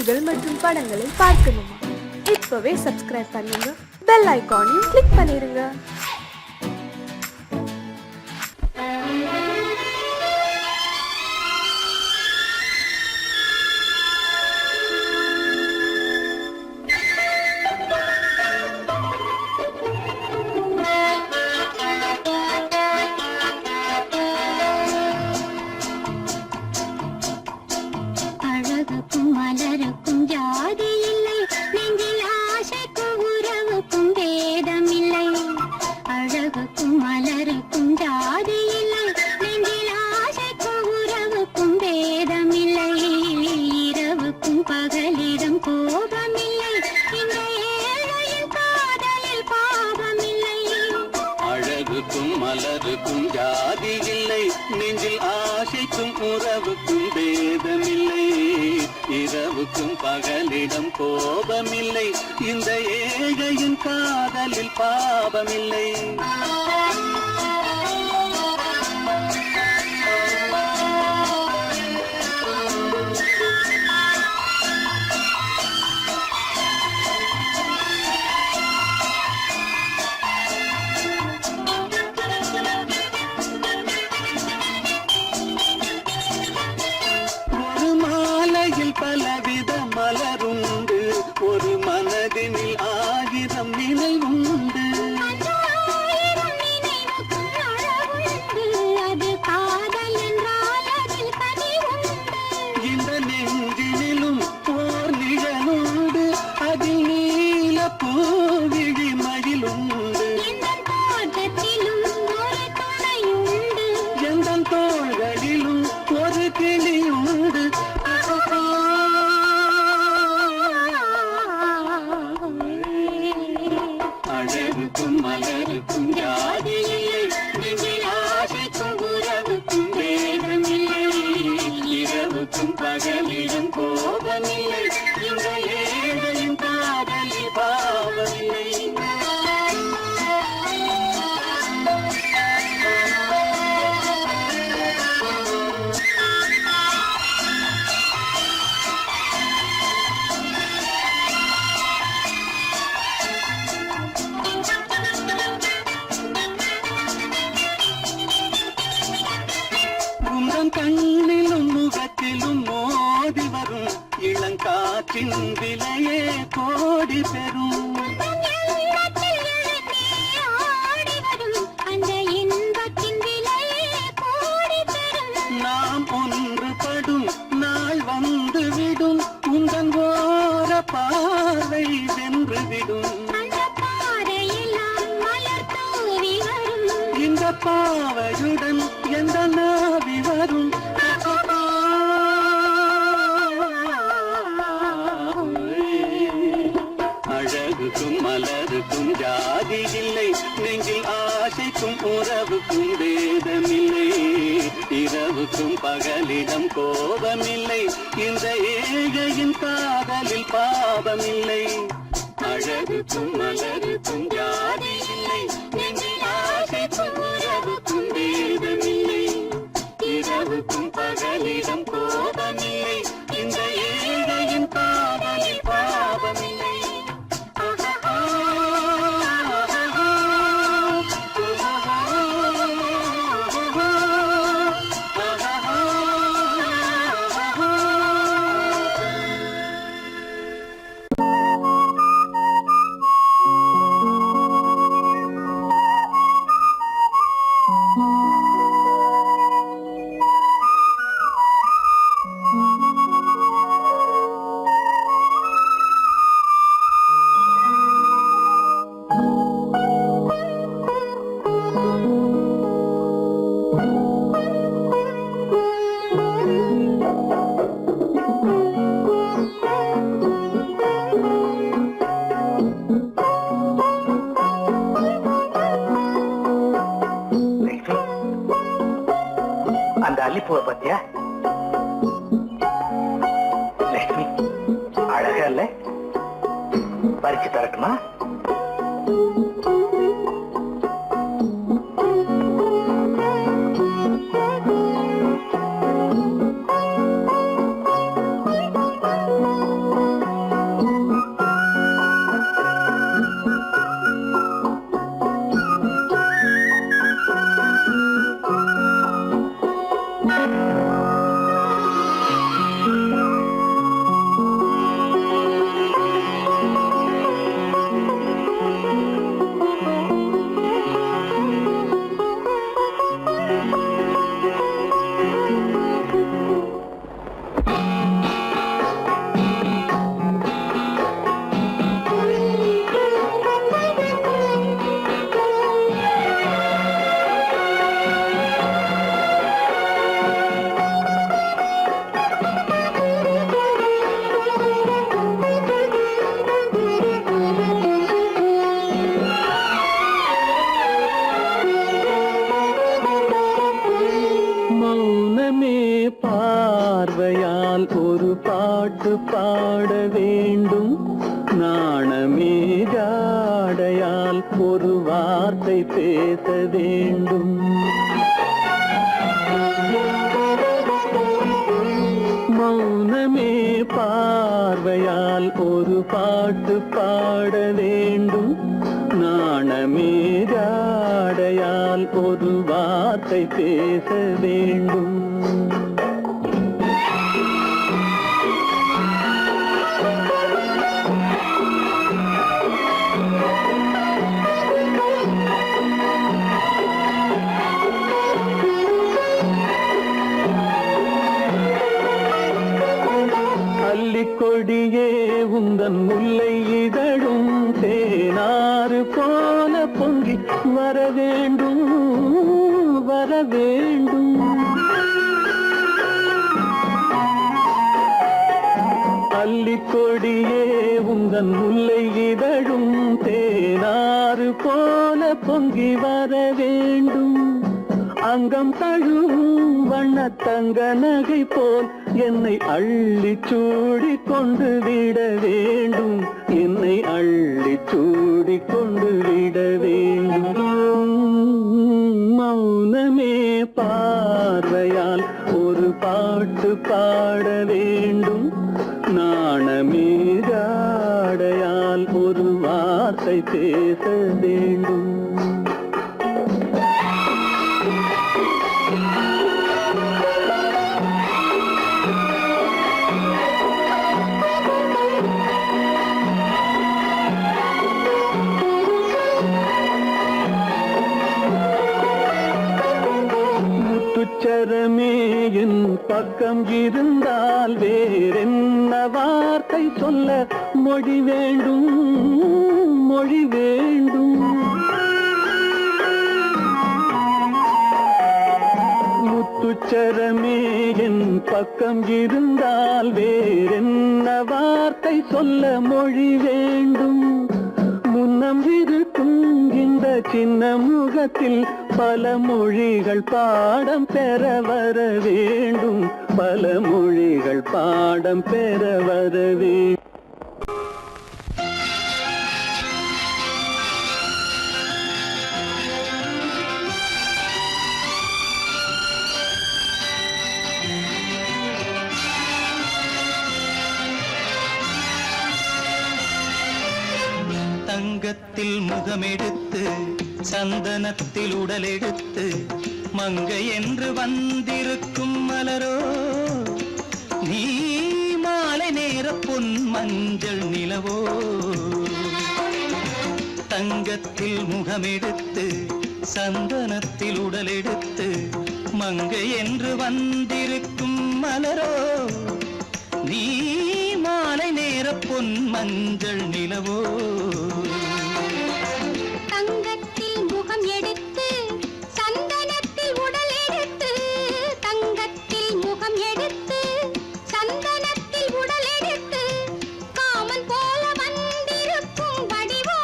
பாடல்கள் மற்றும் படங்களை பார்க்கணுமா? இப்பவே சப்ஸ்கிரைப் பண்ணுங்க, பெல் ஐகானையும் கிளிக் பண்ணிருங்க. மலருக்கும் ஜாதி இல்லை, நெஞ்சில் ஆசைக்கும் உறவுக்கும் பேதமில்லை. இரவுக்கும் பகலிடம் கோபமில்லை, இந்த ஏழையின் காதலில் பாவமில்லை. பலவித மலருண்டு, ஒரு மனதினில் 1000 நினைவுண்டு. இந்த நெஞ்சினிலும் ஓர் நிழலுண்டு, அதில் நீல பூவிழி மகிழுண்டு. எந்த தோள்களிலும் ஒரு கிளியுண்டு. அழகுக்கும் மலருக்கும் ஜாதி இல்லை, நெஞ்சில் ஆசைக்கும் உறவுக்கும் பேதமில்லை. இரவுக்கும் பகலிடம் கோபமில்லை, இந்த ஏழையின் காதலில் பாவமில்லை. கண்ணிலும் முகத்திலும் மோதி வரும் இளங்காற்றின் விலையே கோடி பெறும். நாம் ஒன்றுபடும் நாள் வந்துவிடும், உந்தன் ஓர பார்வை வென்றுவிடும். இந்த பாவையுடன் எந்த நாவி வரும். அழகுக்கும் மலருக்கும் ஜாதி இல்லை, நெஞ்சில் ஆசைக்கும் உறவுக்கும் பேதமில்லை. இரவுக்கும் பகலிடம் கோபமில்லை, இந்த ஏழையின் காதலில் பாவமில்லை. அழகுக்கும் மலருக்கும் ஜாதி இல்லை, நெஞ்சில் ஆசைக்கும் உறவுக்கும் பேதமில்லை. இரவுக்கும் பகலிடம் கோபமில்லை, இந்த ஏழையின் காதலில் பாவமில்லை. அல்லிப்பூவை பத்தியா லட்சுமி? அழகா இல்ல? பறிச்சு தரட்டுமா? பாட வேண்டும். நாணமே ஜாடையால் ஒரு வார்த்தை பேச வேண்டும். மௌனமே பார்வையால் ஒரு பாட்டு பாட வேண்டும். நாணமே ஜாடையால் ஒரு வார்த்தை பேச வேண்டும். கொடியே உந்தன் முல்லை இதழும் தேனாறு போல பொங்கி வர வேண்டும் வர வேண்டும். அல்லிக்கொடியே உந்தன் முல்லை இதழும் தேனாறு போல பொங்கி வர வேண்டும். அங்கம் தழுவும் வண்ண தங்க நகை போல் என்னை அள்ளி சூடி கொண்டு விட வேண்டும். என்னை அள்ளி சூடி கொண்டு விட வேண்டும். மௌனமே பார்வையால் ஒரு பாட்டு பாட வேண்டும். நாணமே ஜாடையால் ஒரு வார்த்தை பேச வேண்டும். முத்துச்சரமே என் பக்கம் இருந்தால் வேறென்ன வார்த்தை சொல்ல மொழி வேண்டும் மொழி வேண்டும். முத்துச்சரமே என் பக்கம் இருந்தால் வேறென்ன வார்த்தை சொல்ல மொழி வேண்டும். முன்னம் இருக்கும் இந்த சின்ன முகத்தில் பல மொழிகள் பாடம் பெற வர வேண்டும். பல மொழிகள் பாடம் பெற வர வேண்டும். தங்கத்தில் முகமெடுத்து சந்தனத்தில் உடலெடுத்து மங்கை என்று வந்திருக்கும் மலரோ நீ மாலை நேர பொன் மஞ்சள் நிலவோ. தங்கத்தில் முகமெடுத்து சந்தனத்தில் உடலெடுத்து மங்கை என்று வந்திருக்கும் மலரோ நீ மாலை நேர பொன் மஞ்சள் நிலவோ. தங்கத்தில் முகம் எடுத்து சந்தனத்தில் உடல் எடுத்து தங்கத்தில் முகம் எடுத்து சந்தனத்தில் உடல் எடுத்து காமன் போல வந்திருக்கும் வடிவோ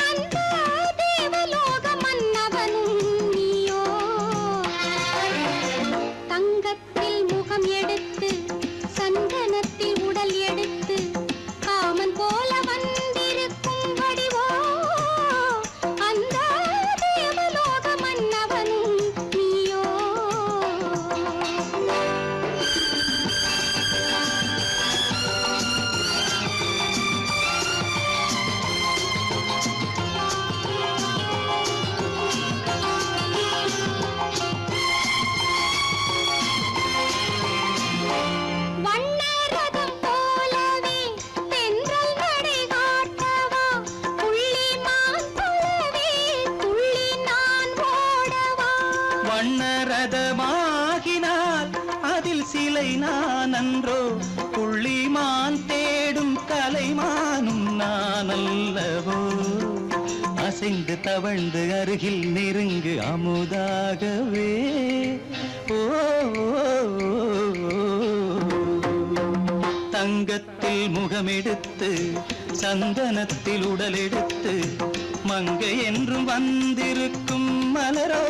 அந்த தேவலோக மன்னவனும் நீயோ. தங்கத்தில் முகம் எடுத்து சந்தனத்தில் உடல் எடுத்து காமன் போல வந்திருக்கும் வடிவோ அந்த தேவலோக மன்னவனும் நீயோ. வண்ணரதம் போலவே தென்றல் நடை காட்டவா புள்ளிமான் போலவே துள்ளி நான் ஓடவா. வண்ணரதமாகினால் அதில் சிலை நான் அன்றோ புள்ளிமான் தேடும் கலைமானும் நான் அல்லவோ. அசைந்து தவழ்ந்து அருகில் நெருங்கு அமுதாகவே ஓ. தங்கத்தில் முகமெடுத்து சந்தனத்தில் உடலெடுத்து மங்கை என்றும் வந்திருக்கும் மலரோ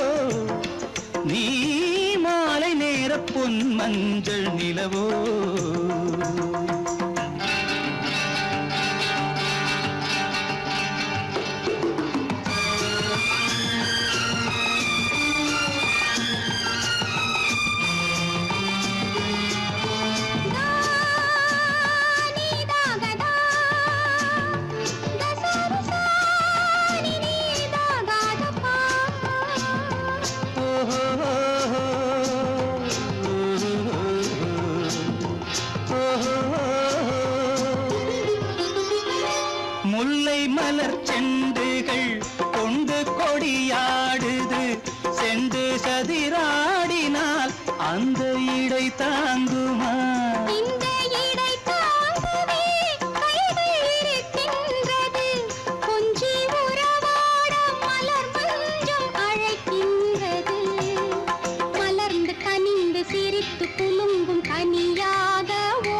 நீ மாலை நேர பொன் மஞ்சள் நிலவோ முல்லை மலர் செண்டுகள் கொண்டு கொடியாடுது செண்டு சதிராடினால் அந்த இடை தாங்குமா இந்த இடை தாங்கவே கைகள் இருக்கின்றது கொஞ்சி உறவாட மலர் மஞ்சம் அழைக்கின்றது மலர்ந்து கனிந்து சிரித்து குலுங்கும் கனியாகவோ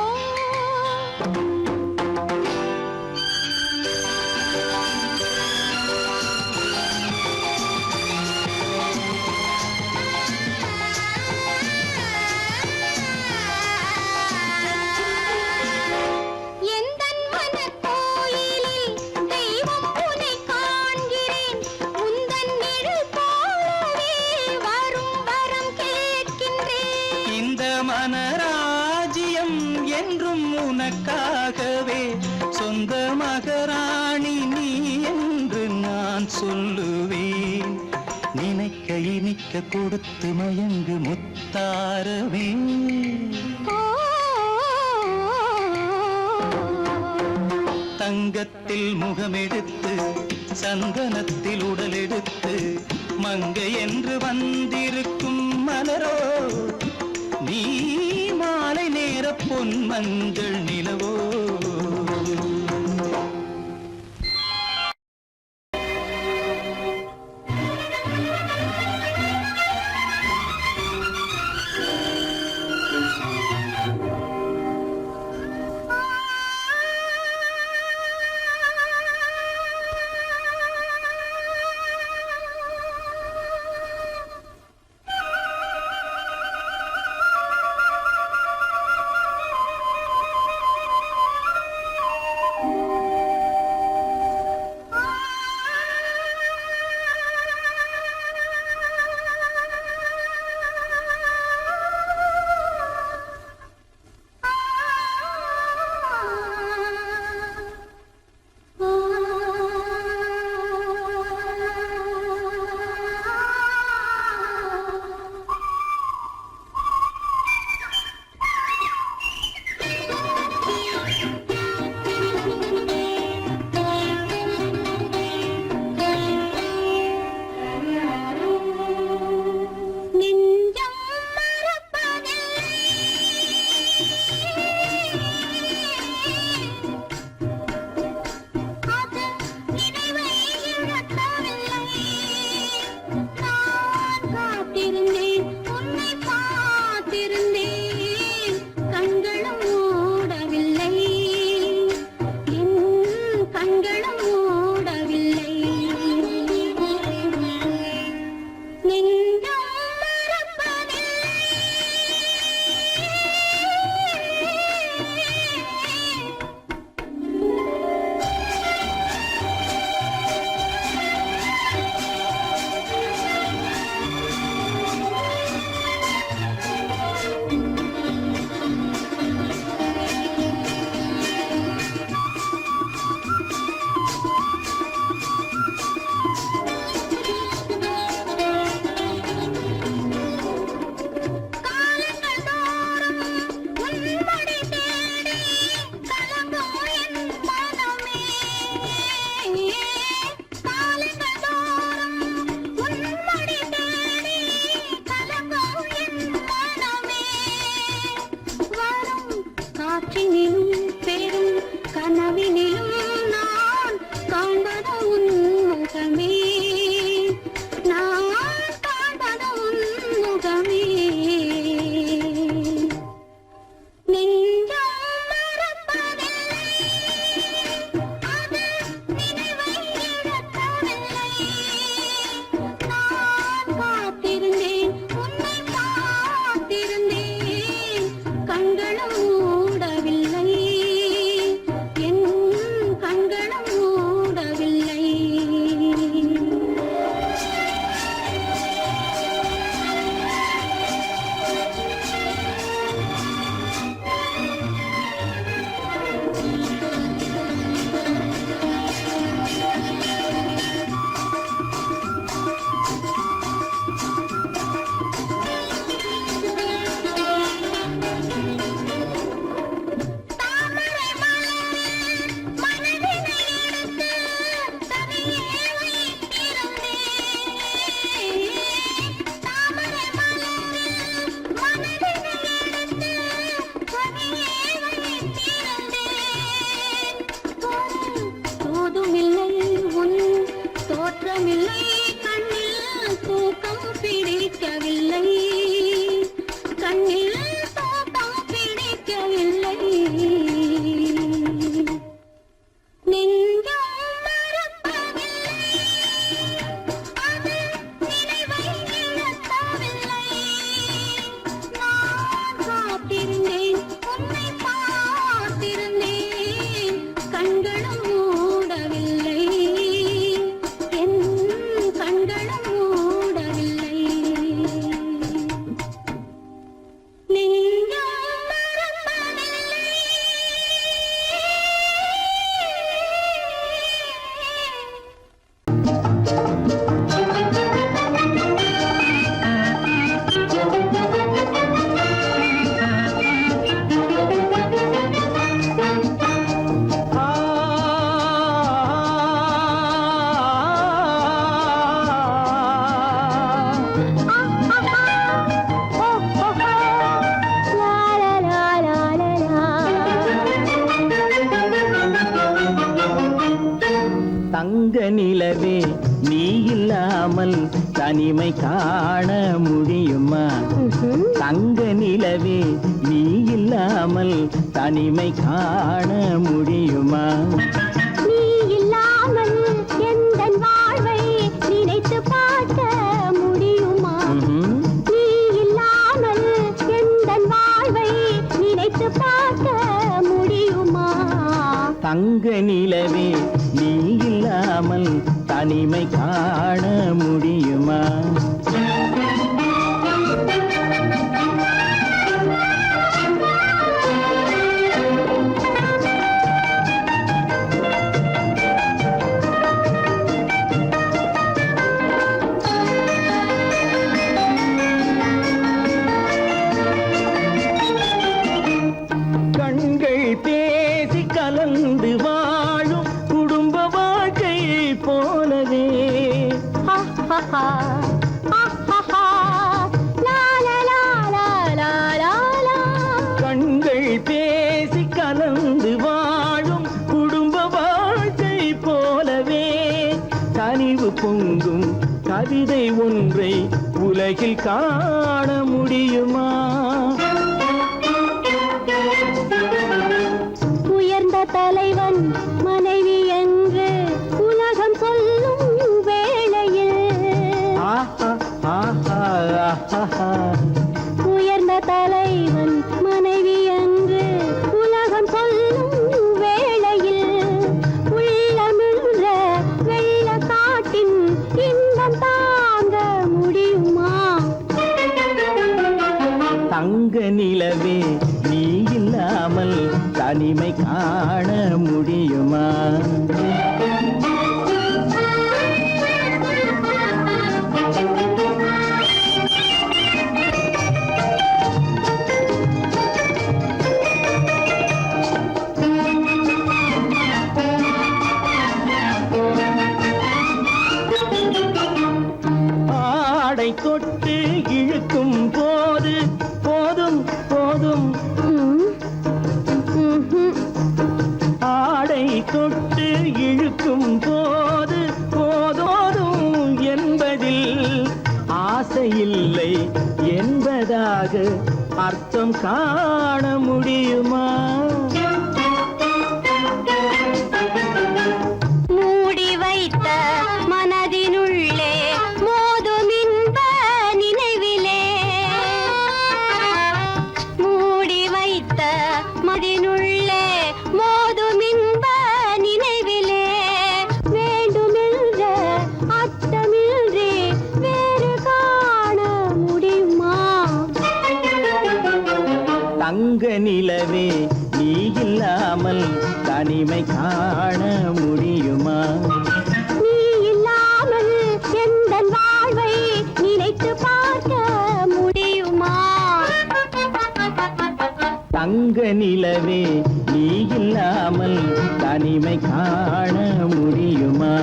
எந்தன் மனக்கோயிலில் தெய்வம் உன்னை காண்கிறேன் உந்தன் நிழல் போலவே வரும் வரம் கேட்கின்றேன் இந்த மனராஜ்யம் என்றும் உனக்காகவே சொந்த மகராணி நீ என்று நான் சொல்லுவேன் நினைக்க இனிக்க கொடுத்து மயங்கு முத்தாரவே தங்கத்தில் முகமெடுத்து சந்தனத்தில் உடலெடுத்து மங்கை என்று வந்திருக்கும் மலரோ நீ மாலை நேர பொன் மஞ்சள் நிலவோ காத்திருந்தேன் உன்னை காத்திருந்தேன் தங்க நிலவே நீ இல்லாமல் தனிமை காண முடியுமா? தங்க நிலவே நீ இல்லாமல் தனிமை காண முடியுமா? நீ இல்லாமல் எந்தன் வாழ்வை நினைத்து பார்க்க முடியுமா? நீ இல்லாமல் எந்தன் வாழ்வை நினைத்து பார்க்க முடியுமா? தங்க நிலவே நீ இல்லாமல் தனிமை காண முடியுமா? கண்கள் பேசி கலந்து வாழும் குடும்ப வாழ்க்கை போலவே கண்கள் பேசி கலந்து வாழும் குடும்ப வாழ்க்கை போலவே கனிவு பொங்கும் கவிதை ஒன்றை உலகில் காண முடியுமா? உயர்ந்த தலைவன் மனைவி என்று உலகம் சொல்லும் வேளையில் உயர்ந்த தலைவன் மனைவி என்று உலகம் சொல்லும் வேளையில் உள்ளமிழ்ற வெள்ளக்காட்டின் இன்பம் தாங்க முடியுமா? தங்க நிலவே நீ இல்லாமல் தனிமை காண முடியுமா? ஆடை தொட்டு இழுக்கும் போது போதும் போதும் ஆடை தொட்டு இழுக்கும் போது போதோதும் என்பதில் ஆசையில்லை என்பதாக அர்த்தம் காண முடியுமா? மூடி வைத்த மனதினுள்ளே மோதும் இன்ப நினைவிலே மூடி வைத்த மனதினுள்ளே மோதும் இன்ப நினைவிலே வேண்டுமென்ற அர்த்தமின்றி வேறு காண முடியுமா? தங்க நிலவே நீ இல்லாமல் தனிமை காண முடியுமா? நீ இல்லாமல் எந்தன் வாழ்வை நினைத்து பார்க்க முடியுமா? தங்க நிலவே நீ இல்லாமல் தனிமை காண முடியுமா?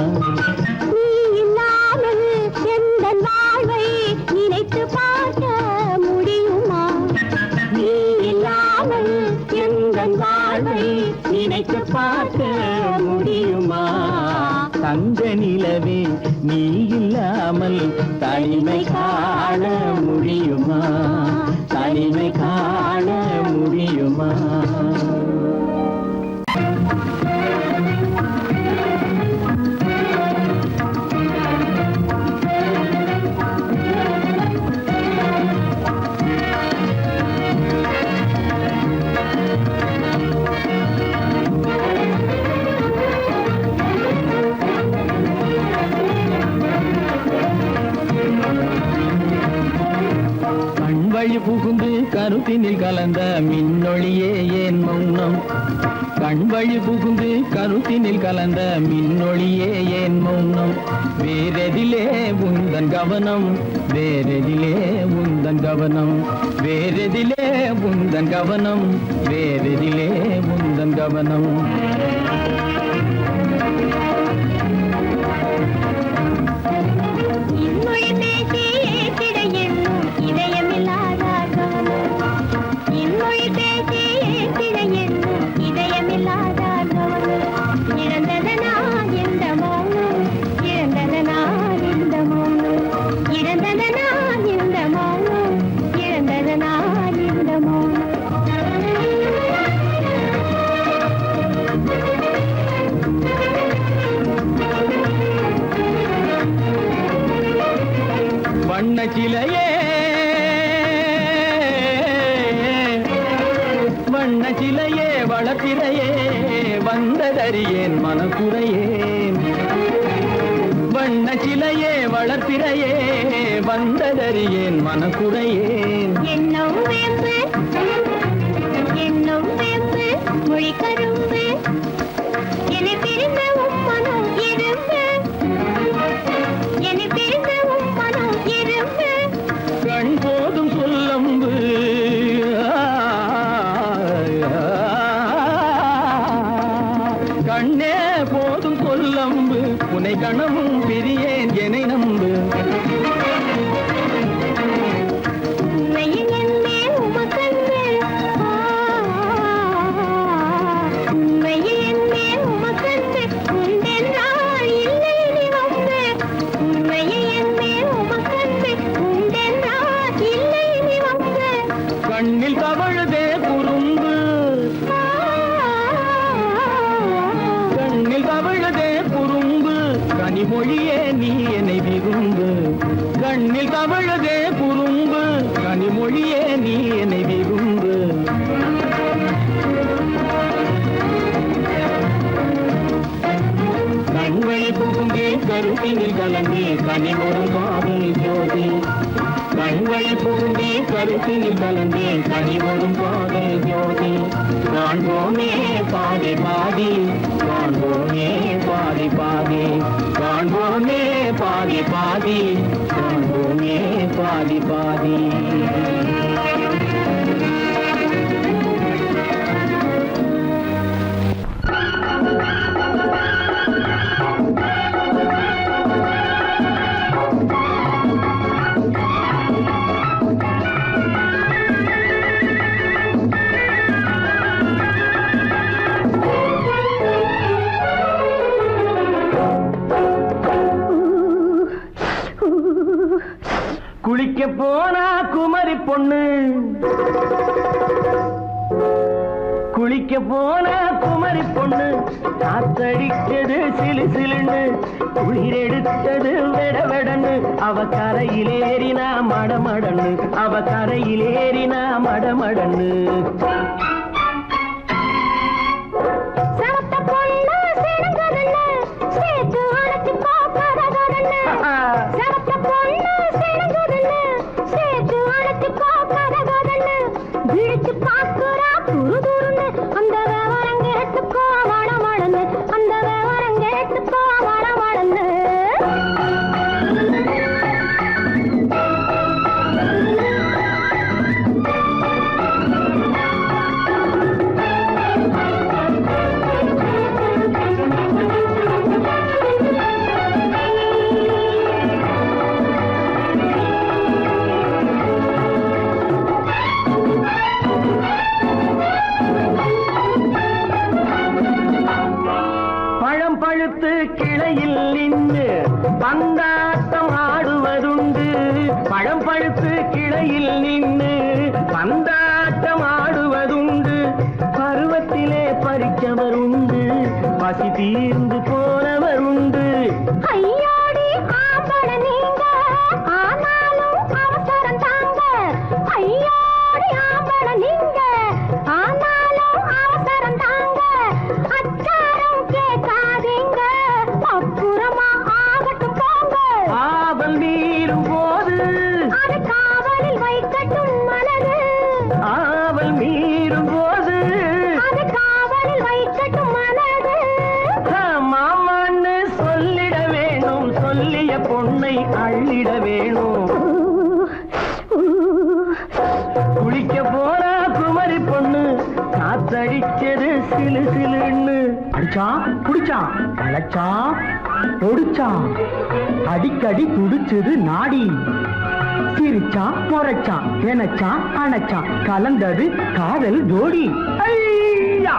நீ இல்லாமல் எந்தன் வாழ்வை நினைத்து பார்க்க முடியுமா? நீ இல்லாமல் எந்தன் வாழ்வை நினைத்து பார்க்க முடியுமா? தங்க நிலவே நீ இல்லாமல் தனிமை காண முடியுமா? தனிமை காண முடியுமா? கண்வழி புகுந்து கருத்தினில் கலந்த மின்னொளியே ஏன் மௌனம்? கண்வழி புகுந்து கருத்தினில் கலந்த மின்னொளியே ஏன் மௌனம்? வேறெதிலே உந்தன் கவனம்? வேறெதிலே உந்தன் கவனம்? வேறெதிலே உந்தன் கவனம்? வேறெதிலே உந்தன் கவனம்? இன்மொழி பேசி ஏற்றிட எண்ணும் இதயமில்லாதார் கவனம். இன்மொழி பேசி ஏற்றிட எண்ணும் இதயமில்லாதார் கவனம். இழந்ததனா எந்த மௌனம்? வளர்த்திரையே வந்ததறியேன் மனக்குறையேன் வண்ண சிலையே வளர்த்திரையே வந்ததறியேன் மனக்குறையேன் என்னும் வேம்பு மொழி கரும்பு என்னை பிரிந்த உம்மனம் இரும்பு என்னை பிரிந்த உம்மனம் இரும்பு கண் போதும் சொல்லம்பு கண்ணே போதும் சொல்லம்பு உனை கணமும் பிரியேன் என்னை நம்பு உண்மையில் என்னே உமக்கன்று உண்மையில் என்னே உமக்கன்று உண்டென்றால் இல்லை நீ வந்து உண்மையில் என்னே உமக்கன்று உண்டென்றால் இல்லை நீ வந்து கண்ணில் தவழுதே குறும்பு கண்ணில் தவழுதே குறும்பு கனிமொழியே நீ என்னை விரும்பு கண்ணில் தவழுதே குறும்பு கனிமொழியே நீ என்னை விரும்பு கண்வழி புகுந்தே கருத்தினில் கலந்தே கனிமொரும் காதல் ஜோதி கண்வழி புகுந்தே கருத்தினில் கலந்தே கனிமொரும் காதல் ஜோதி காண்போமே பாதி பாதி காண்போமே பாதி பாதி காண்போமே பாதி பாதி காண்போமே பாதி பாதி குளிக்க போனா குமரி பொண்ணு குளிக்க போனா குமரி பொண்ணு காத்தடிச்சது சிலு சிலுன்னு குளிரெடுத்தது வெட வெடன்னு அவ கரையிலேறினா மடமடன்னு அவ கரையிலேறினா மடமடன்னு பழுத்து கிளையில் நின்று பந்தாட்டம் ஆடுவதுண்டு பழம் பழுத்து கிளையில் நின்று பந்தாட்டம் ஆடுவதுண்டு பருவத்திலே பறிச்சவர் உண்டு பசி தீர்ந்து போனவர் உண்டு ஐயோடி ஆம்பள நீங்க ஆனாலும் அவசரம் தாங்க ஐயோடி ஆம்பள நீங்க ஆனாலும் அவசரம் தாங்க அச்சாரம் கேட்காதீங்க அப்புறமா ஆகட்டும் போங்க ஆவல் மீறும் போது அது காவலில் வைக்கட்டும் மனது ஆவல் மீறும் போது அது காவலில் வைக்கட்டும் மனது மாமான்னு சொல்லிட வேணும் சொல்லிய பொண்ணை அள்ளிட வேணும் குளிக்க போனா குமரி பொண்ணு காத்தடிச்சது சிலு சிலுன்னு அடிச்சான் குடிச்சான் அழைச்சான் பொடிச்சான் அடிக்கடி துடிச்சது நாடி சிரிச்சான் முறைச்சான் நினைச்சான் அணைச்சான் கலந்தது காதல் ஜோடி ஐயா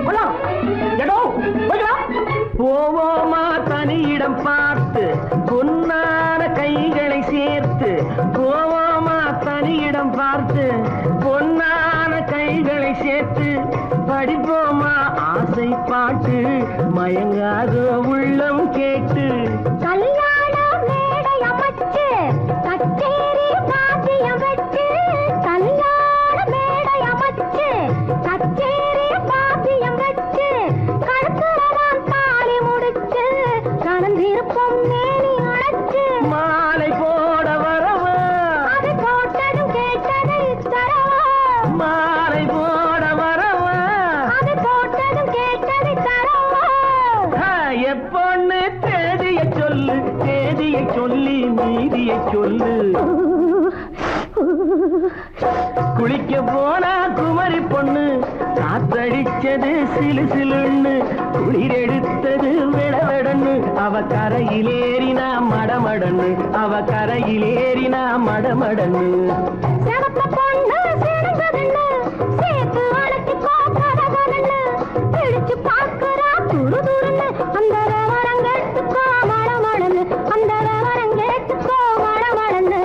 போலாம் எடோ போய்க்கலாம் போவோமா தனியிடம் பார்த்து பொன்னான கைகளை சேர்த்து போவோமா தனியிடம் பார்த்து பொன்னான கைகளை சேர்த்து படிப்போமா ஆசை பாட்டு மயங்காத உள்ளம் கேட்டு கல்யாண மேடை அமைச்சு கச்சேரி பாத்தியம் வச்சு கல்யாண மேடை அமைச்சு கச்சேரி பாத்தியம் செய்தியை சொல்லு. குளிக்க போனா குமரி பொண்ணு, காத்தடிச்சது சிலு சிலுன்னு, குளிர் எடுத்தது விடவெடன்னு, அவ கரையிலேறினா மடமடன்னு, அவ கரையிலேறினா மடமடன்னு. சிவப்பு பொண்ணு சிறந்ததுன்னு, சேர்த்து அழைச்சிக்கோ கதகன்னு, பிடிச்சு பார்க்கறா துரு துருன்னு, அந்த வரங்கெட்டுக்கோ மடமடன்னு, அந்த வரங்கெட்டுக்கோ மடமடன்னு.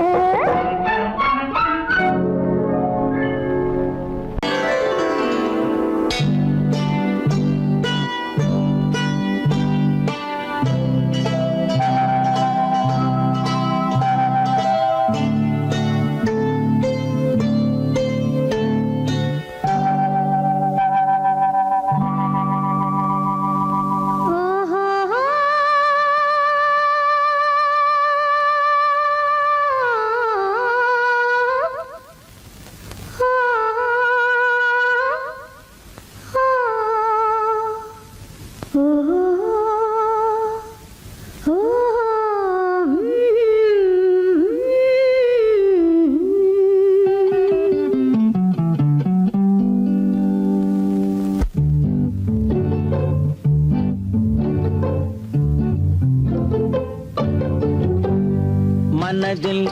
மனதில்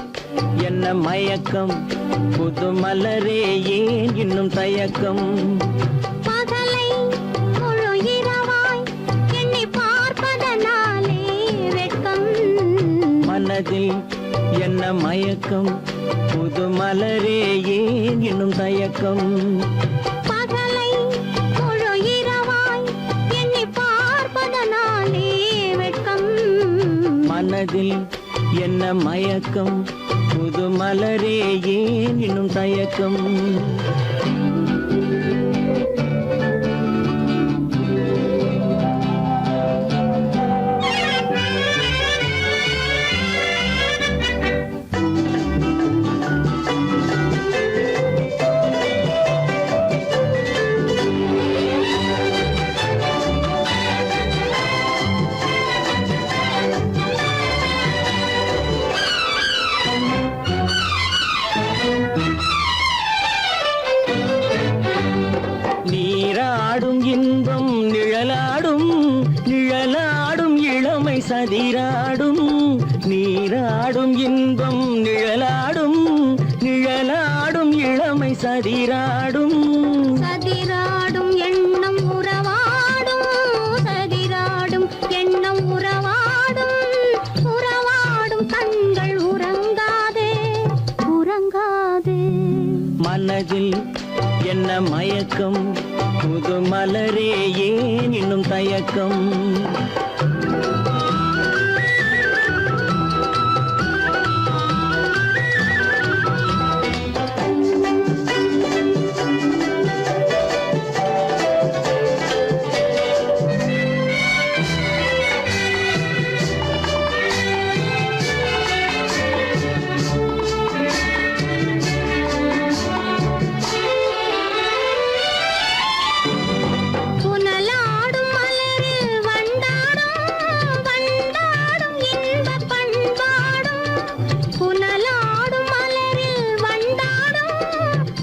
என்ன மயக்கம், புது மலரே ஏன் இன்னும் தயக்கம். பகலை முழு இரவாய் எண்ணி பார்ப்பதனாலே வெட்கம். மனதில் என்ன மயக்கம், புது மலரே ஏன் இன்னும் தயக்கம். பகலை முழு இரவாய் எண்ணி பார்ப்பதனாலே வெட்கம். மனதில் என்ன மயக்கம், புது மலரே ஏன் இன்னும் தயக்கம். நீராடும் இன்பம் நிழலாடும், நிழலாடும் இளமை சதிராடும். நீராடும் இன்பம் நிழலாடும், நிழலாடும் இளமை சதிராடும். சதிராடும் எண்ணம் உறவாடும், சதிராடும் எண்ணம் உறவாடும், உறவாடும் கண்கள் உறங்காதே உறங்காதே. மனதில் என்ன மயக்கம், புது மலரே ஏன் இன்னும் தயக்கம். புனலாடும் மலரில் வண்டாடும், வண்டாடும் இன்பப் பண்பாடும். புனலாடும் மலரில் வண்டாடும்,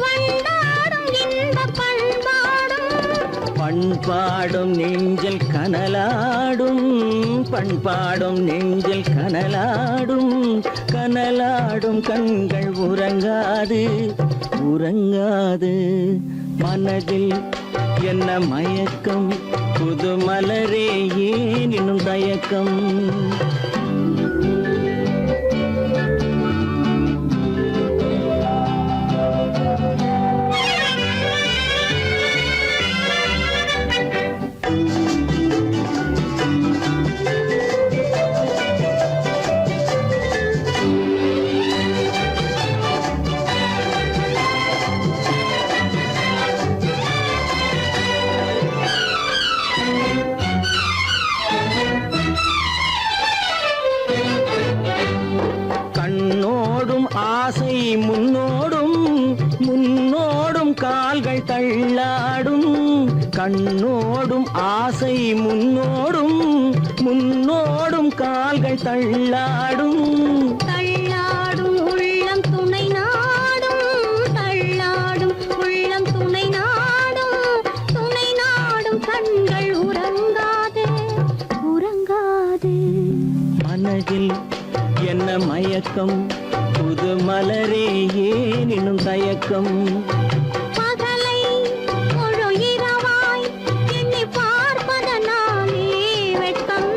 வண்டாடும் இன்பப் பண்பாடும். பண்பாடும் நெஞ்சில் கனலாடும், பண்பாடும் நெஞ்சில் கனலாடும். கனலாடும் கண்கள் உறங்காது உறங்காது. மனதில் என்ன மயக்கம், புது மலரே ஏன் இன்னும் தயக்கம். ஆசை முன்னோடும் முன்னோடும் கால்கள் தள்ளாடும், கண்ணோடும் ஆசை முன்னோடும் முன்னோடும் கால்கள் தள்ளாடும். தள்ளாடும் கண்கள் உறங்காதே உறங்காதே. மனதில் என்ன மயக்கம், புது மலரே ஏன் இன்னும் தயக்கம். பகலை முழு இரவாய் எண்ணி பார்ப்பதனாலே வெட்கம்.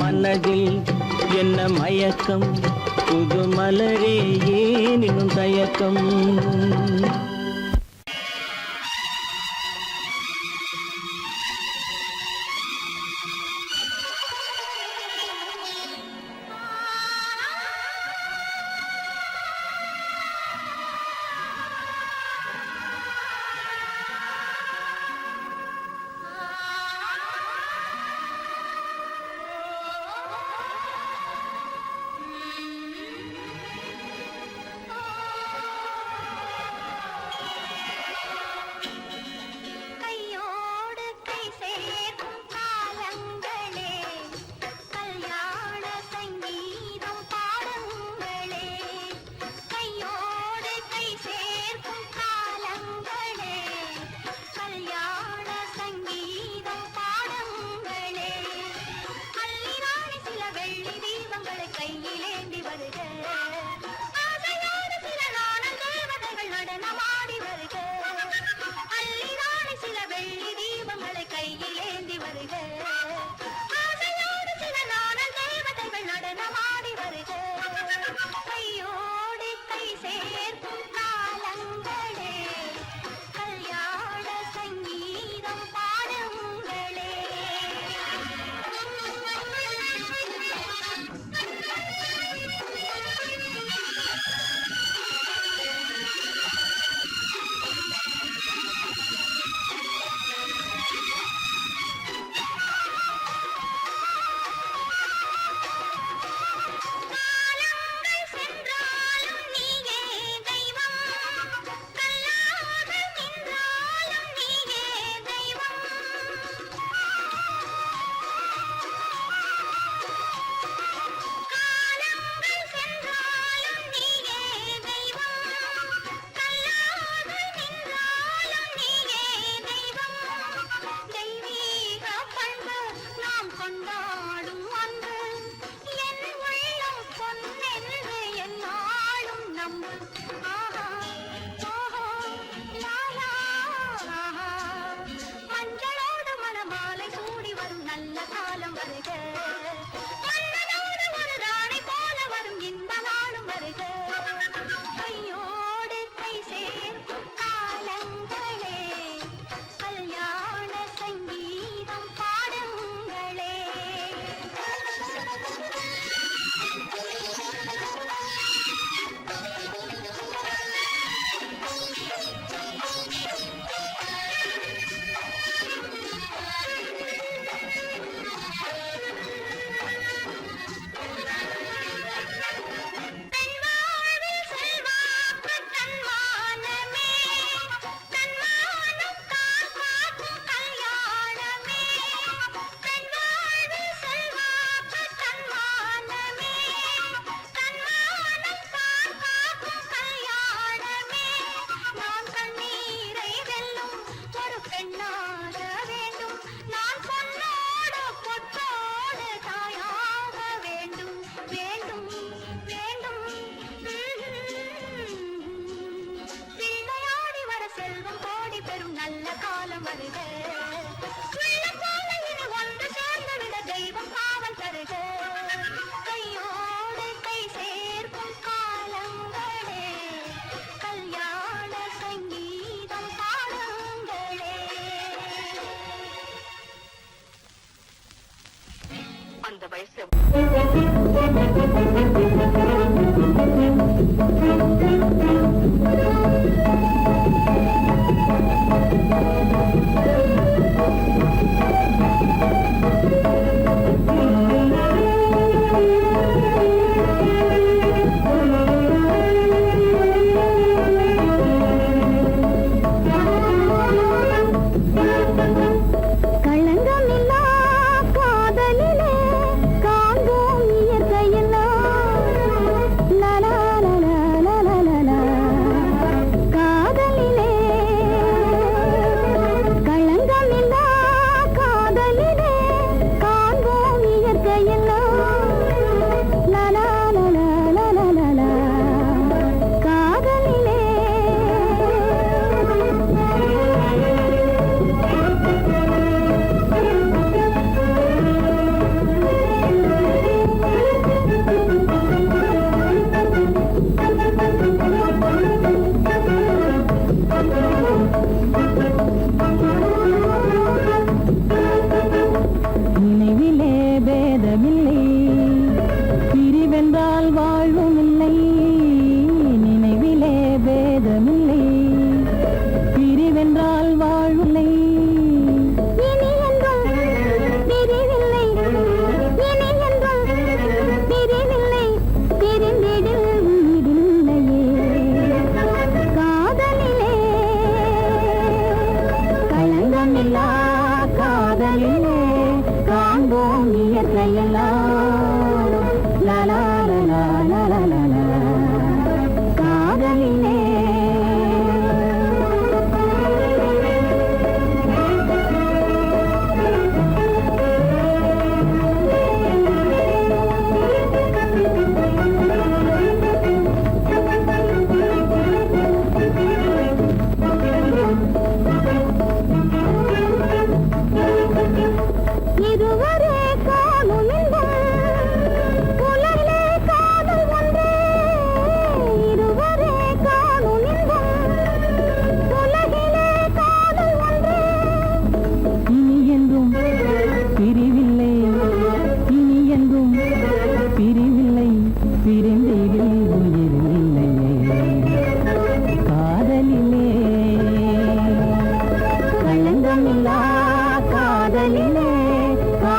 மனதில் என்ன மயக்கம், புது மலரே ஏன் இன்னும் தயக்கம். கையோடு கை சேர்க்கும் காலங்களே, கல்யாண சங்கீதம் பாடுங்களே. கையோடு கை சேர்க்கும் காலங்களே, கல்யாண சங்கீதம் பாடுங்களே. அள்ளிராணி சில வெள்ளி தீபங்களை கையிலேந்தி வருக, ஆசையோடு சில நாணல் தேவதைகள் நடனமாடி வருக. அள்ளிராணி சில வெள்ளி தீபங்களை கையிலேந்தி வருக, ஆசையோடு சில நாணல் தேவதைகள் நடனமாடி வருக. கையோடு கை சேர்க்கும் காலங்களே, கல்யாண சங்கீதம் பாடுங்களே. காலங்கள் சென்றாலும் நீயே தெய்வம், கல்லாக நின்றாலும் நீயே தெய்வம். காலங்கள் சென்றாலும் நீயே தெய்வம், கல்லாக நின்றாலும் நீயே தெய்வம். தெய்வீக பண்பு நாம் கொண்டாடும் அன்பு, என் உள்ளம் பொன்னென்று என்னாலும் நம்பு. ஆஹா ஓஹோ லாலா ஆஹா. மஞ்சளோடு மணமாலை சூடி வரும் நல்ல காலம் வருக, மன்னனோடு ஒரு ராணி போல வரும் இந்த நாளும் வருக. கையோடு கை சேர்க்கும் காலங்களே, கல்யாண சங்கீதம் பாடுங்களே. பெண்வாழ்வில் செல்வாக்கு தன்மானமே, தன்மானம் காக்கும் கல்யாணமே. பெண்வாழ்வில் செல்வாக்கு தன்மானமே, தன்மானம் காக்கும் கல்யாணமே. நான் கண்ணீரை வெல்லும் ஒரு பெண்ணாக வேண்டும், நான் பொன்னோடு பொட்டோடு தாயாக வேண்டும் வேண்டும் வேண்டும். பிள்ளையாடி வர செல்வம் கோடி பெறும் நல்ல காலம் வருக, உள்ளம் போல இது ஒன்று சேர்ந்துவிட தெய்வம் காவல் தருக. கையோடு கை சேர்க்கும் காலங்களே, கல்யாண சங்கீதம் பாடுங்களே. அந்த வயசு களங்கமில்லா காதலிலே காண்போம் இயற்கையெல்லாம். லலா லலா லலா லலா.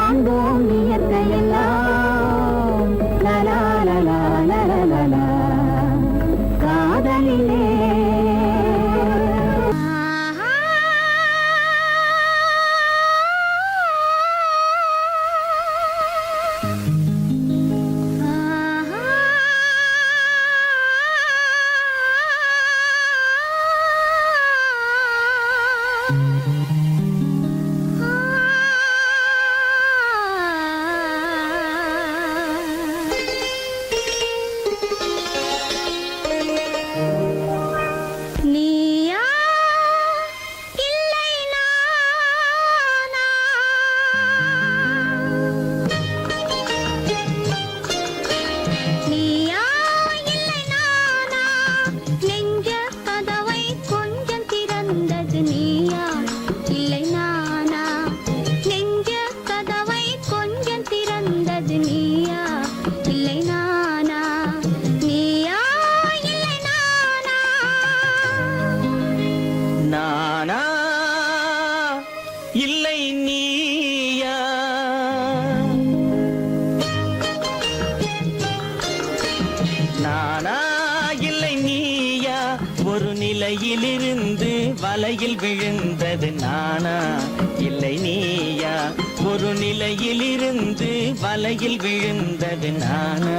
காண்போம் இயற்கையெல்லாம் லலா லலா லலா லலா காதலிலே நீயா இல்லை நானா நீயா இல்லை நானா நெஞ்ச கதவை கொஞ்சம் திறந்தது நீயா இல்லை நானா நெஞ்ச கதவை கொஞ்சம் திறந்தது நீயா இல்லை நானா நீயா இல்லை நானா நானா இல்லை நீயா நானா இல்லை நீயா ஒரு நிலையிலிருந்து வலையில் விழுந்தது நானா இல்லை நீயா ஒரு நிலையிலிருந்து வலையில் விழுந்தது நானா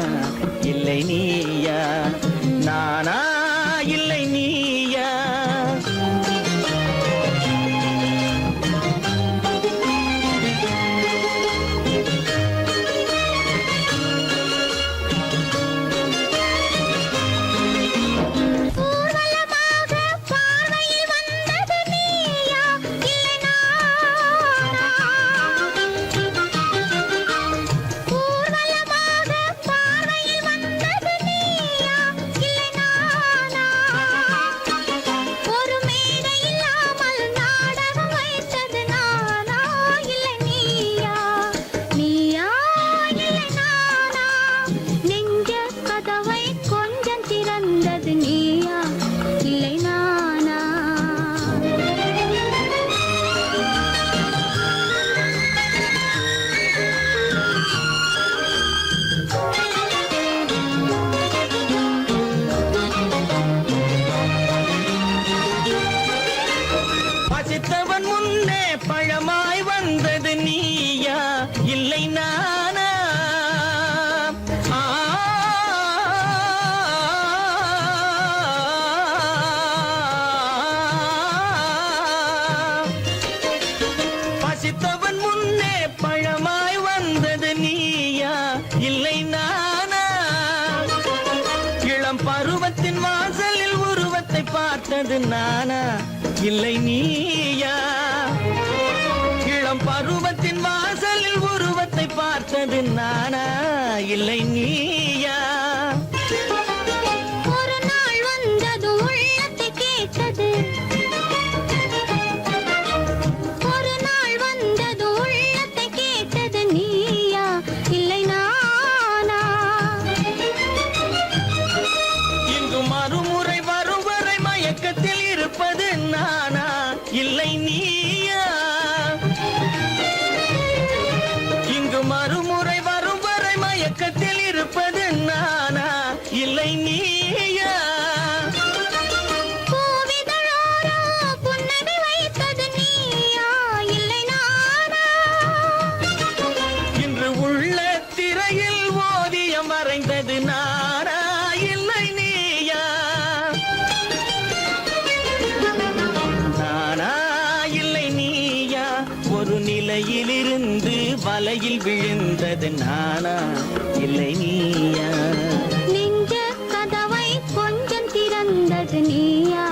இல்லை நீயா நானா இல்லை நீயா ஊர்வலமாக பார்வையில் வந்தது நீயா இல்லை நானா ஊர்வலமாக பார்வையில் வந்தது நீயா இல்லை நானா ஒரு மேடை இல்லாமல் நாடகம் வைத்தது நானா இல்லை நீயா நீயா இல்லை நானா நெஞ்ச கதவை கொஞ்சம் திறந்தது நீயா இல்லை நானா பசித்தவன் முன்னே பழமாய் வந்தது நீயா இல்லை நானா ஆ, பசித்தவன் முன்னே பழமாய் வந்தது நீயா இல்லை நானா இளம் பருவத்தின் வாசலில் உருவத்தை பார்த்தது நானா இல்லை நீயா இளம் பருவத்தின் வாசலில் உருவத்தை பார்த்தது நானா இல்லை நீயா ஒரு நாள் வந்தது உள்ளத்தை கேட்டது ஒரு நாள் வந்தது உள்ளத்தை கேட்டது நீயா இல்லை நானா இங்கு மறுமுறை வரும் வரை மயக்கத்தில் இருப்பது நானா இல்லை நீயா இங்கு மறுமுறை வரும் வரை மயக்கத்தில் இருப்பது நானா இல்லை நீயா பூவிதழோரோ புன்னகை வைத்தது நீயா இல்லை நானா இன்று உள்ள திரையில் ஓவியம் வரைந்தது நானா இல்லை நீயா நானா இல்லை நீயா ஒரு நிலையிலிருந்து வலையில் விழுந்தது நானா இல்லை நீயா நெஞ்ச கதவை கொஞ்சம் திறந்தது நீயா